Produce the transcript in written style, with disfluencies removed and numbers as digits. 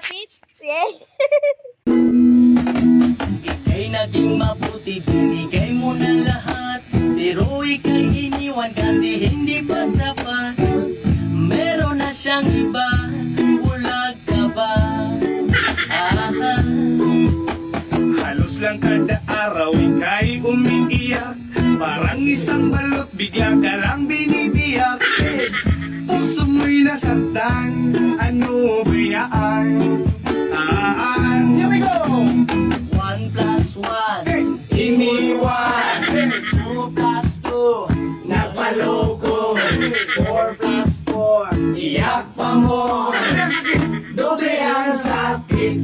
Wait. Yay. Ika'y naging mabuti, binigay mo na lahat. Pero ika'y iniwan kasi hindi pa sapat. Meron na siyang iba, bulag ka ba? Halos lang kada araw ika'y umiiyak. Parang isang balot, bigla ka lang binibiyak. Puso mo'y nasaktan, ano ba yan? Here we go! 1 plus 1, Iniwan, 2 plus 2, napaloko, 4 plus 4. iyak pa mo. Doble ang sakit,